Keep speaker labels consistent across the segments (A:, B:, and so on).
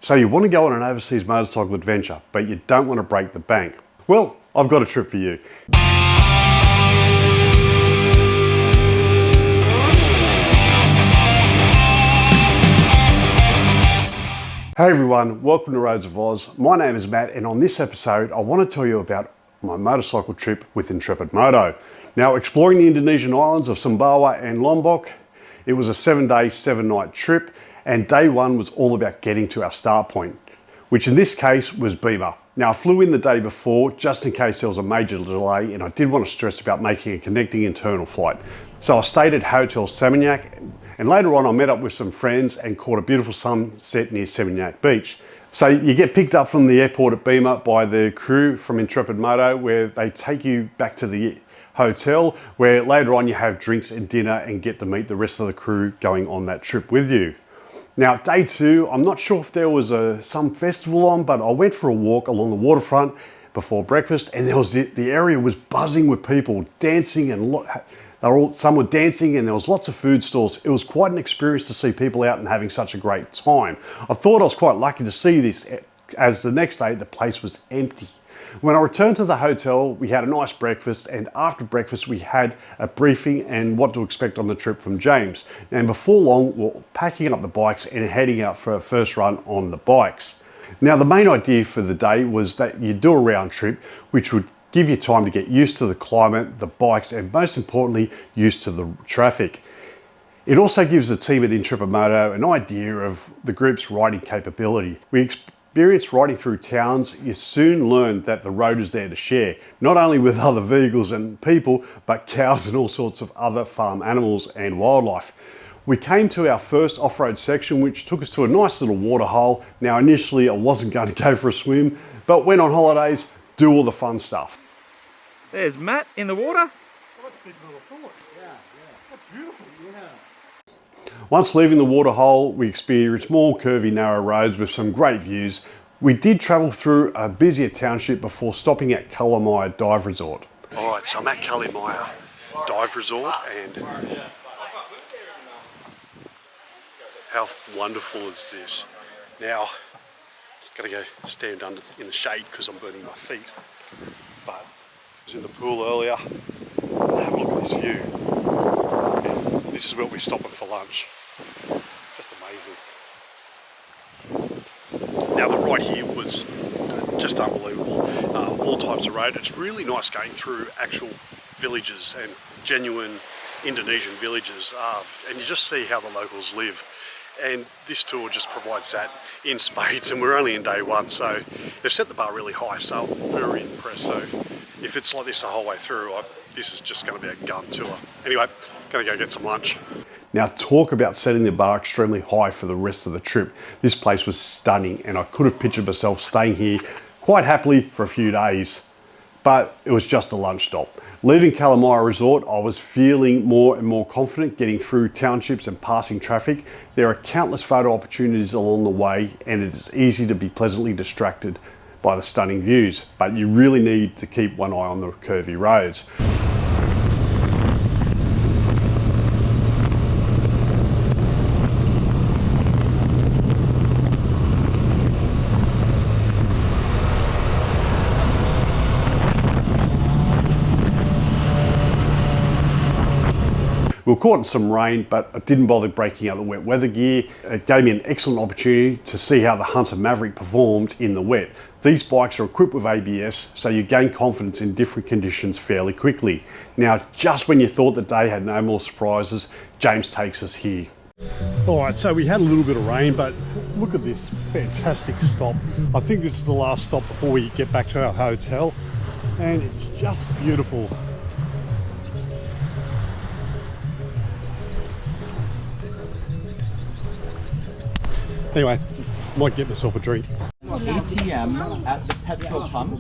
A: So you want to go on an overseas motorcycle adventure, but you don't want to break the bank. Well, I've got a trip for you. Hey everyone, welcome to Roads of Oz. My name is Matt, and on this episode I want to tell you about my motorcycle trip with Intrepid Moto. Now, exploring the Indonesian islands of Sumbawa and Lombok, it was a 7-day, 7-night trip, and day one was all about getting to our start point, which in this case was Bima. Now, I flew in the day before just in case there was a major delay, and I did want to stress about making a connecting internal flight. So I stayed at Hotel Scenic, and later on I met up with some friends and caught a beautiful sunset near Scenic Beach. So you get picked up from the airport at Bima by the crew from Intrepid Moto, where they take you back to the hotel, where later on you have drinks and dinner and get to meet the rest of the crew going on that trip with you. Now, day two, I'm not sure if there was some festival on, but I went for a walk along the waterfront before breakfast, and the area was buzzing with people dancing, and some were dancing, and there was lots of food stalls. It was quite an experience to see people out and having such a great time. I thought I was quite lucky to see this, as the next day the place was empty. When I returned to the hotel, we had a nice breakfast, and after breakfast we had a briefing and what to expect on the trip from James. And before long, we're packing up the bikes and heading out for a first run on the bikes. Now, the main idea for the day was that you do a round trip, which would give you time to get used to the climate, the bikes, and most importantly, used to the traffic. It also gives the team at Intrepid Moto an idea of the group's riding capability. We experienced riding through towns. You soon learn that the road is there to share, not only with other vehicles and people, but cows and all sorts of other farm animals and wildlife. We came to our first off-road section, which took us to a nice little waterhole. Now, initially I wasn't going to go for a swim, but when on holidays, do all the fun stuff.
B: There's Matt in the water.
A: Well, that's big little thought. Yeah. That's beautiful. Yeah. Once leaving the waterhole, we experienced more curvy, narrow roads with some great views. We did travel through a busier township before stopping at Kalimaya Dive Resort. All right, so I'm at Kalimaya Dive Resort, and how wonderful is this? Now, gotta go stand under in the shade because I'm burning my feet. But I was in the pool earlier. Have a look at this view. And this is where we're stopping for lunch. Just amazing. Now, the ride here was just unbelievable. All types of road. It's really nice going through actual villages and genuine Indonesian villages, and you just see how the locals live. And this tour just provides that in spades, and we're only in day one, so they've set the bar really high, so I'm very impressed. So if it's like this the whole way through, this is just going to be a gun tour. Anyway, going to go get some lunch. Now, talk about setting the bar extremely high for the rest of the trip. This place was stunning, and I could have pictured myself staying here quite happily for a few days, but it was just a lunch stop. Leaving Kalimaya Resort, I was feeling more and more confident getting through townships and passing traffic. There are countless photo opportunities along the way, and it is easy to be pleasantly distracted by the stunning views, but you really need to keep one eye on the curvy roads. We were caught in some rain, but I didn't bother breaking out the wet weather gear. It gave me an excellent opportunity to see how the Hunter Maverick performed in the wet. These bikes are equipped with ABS, so you gain confidence in different conditions fairly quickly. Now, just when you thought the day had no more surprises, James takes us here. All right, so we had a little bit of rain, but look at this fantastic stop. I think this is the last stop before we get back to our hotel, and it's just beautiful. Anyway, might get myself a drink.
C: ATM at the petrol pump,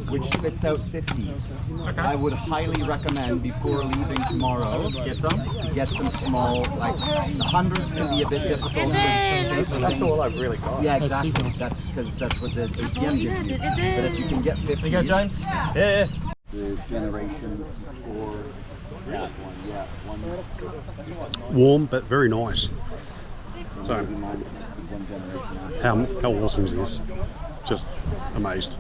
C: which spits out 50s. Okay. I would highly recommend before leaving tomorrow to get some small, like the hundreds can be a bit difficult.
D: That's all I've really got.
C: Yeah, exactly. That's because that's what the ATM gives you. But if you can get 50s.
B: You go, James? Yeah.
C: The generation before that one, yeah.
A: Warm but very nice. So,
C: one generation after.
A: How awesome is this? Just amazed.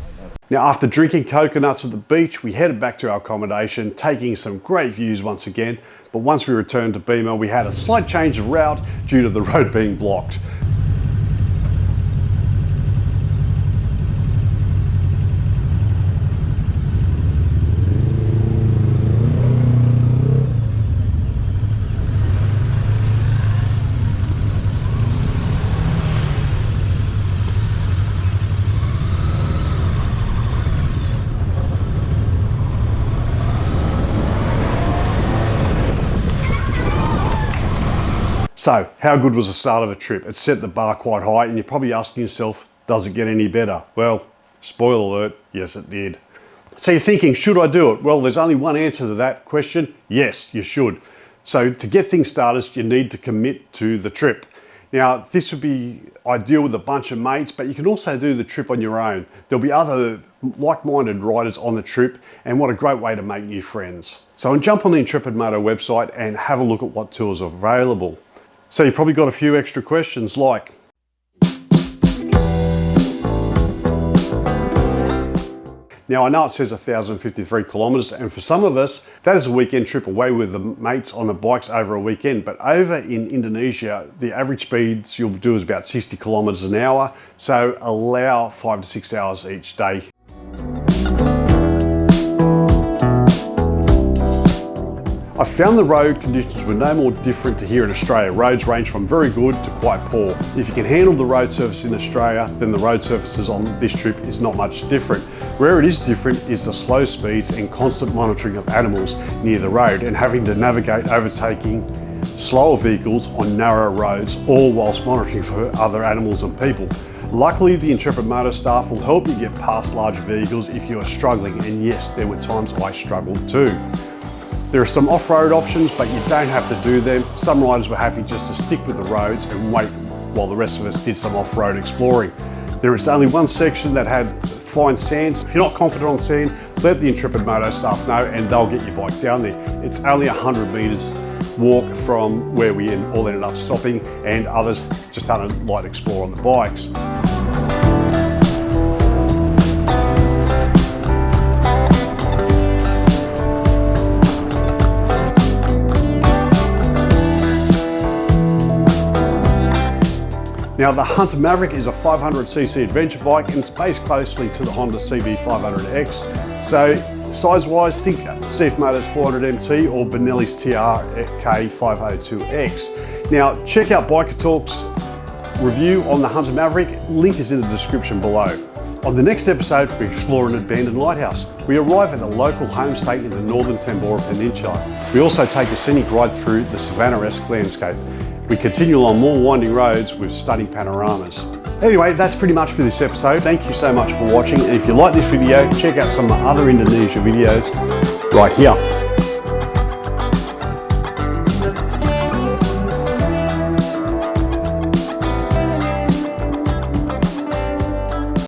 A: Now, after drinking coconuts at the beach, we headed back to our accommodation, taking some great views once again. But once we returned to Beamer, we had a slight change of route due to the road being blocked. So, how good was the start of the trip? It set the bar quite high, and you're probably asking yourself, does it get any better? Well, spoiler alert, yes it did. So you're thinking, should I do it? Well, there's only one answer to that question. Yes, you should. So to get things started, you need to commit to the trip. Now, this would be ideal with a bunch of mates, but you can also do the trip on your own. There'll be other like-minded riders on the trip, and what a great way to make new friends. So jump on the Intrepid Moto website and have a look at what tours are available. So you probably got a few extra questions like, now I know it says 1,053 kilometers, and for some of us, that is a weekend trip away with the mates on the bikes over a weekend. But over in Indonesia, the average speeds you'll do is about 60 kilometers an hour. So allow 5 to 6 hours each day. I found the road conditions were no more different to here in Australia. Roads range from very good to quite poor. If you can handle the road surface in Australia, then the road surfaces on this trip is not much different. Where it is different is the slow speeds and constant monitoring of animals near the road and having to navigate overtaking slower vehicles on narrow roads, all whilst monitoring for other animals and people. Luckily, the Intrepid Moto staff will help you get past larger vehicles if you are struggling, and yes, there were times I struggled too. There are some off-road options, but you don't have to do them. Some riders were happy just to stick with the roads and wait while the rest of us did some off-road exploring. There is only one section that had fine sands. If you're not confident on sand, let the Intrepid Moto staff know and they'll get your bike down there. It's only 100 meters walk from where we all ended up stopping, and others just had a light explore on the bikes. Now, the Hunter Maverick is a 500cc adventure bike and it's based closely to the Honda CB500X. So size-wise, think CF Moto's 400MT or Benelli's TRK502X. Now, check out Biker Talk's review on the Hunter Maverick. Link is in the description below. On the next episode, we explore an abandoned lighthouse. We arrive at a local home state in the northern Tambora Peninsula. We also take a scenic ride through the savannah-esque landscape. We continue along more winding roads with stunning panoramas. Anyway, that's pretty much for this episode. Thank you so much for watching. And if you like this video, check out some other Indonesia videos right here.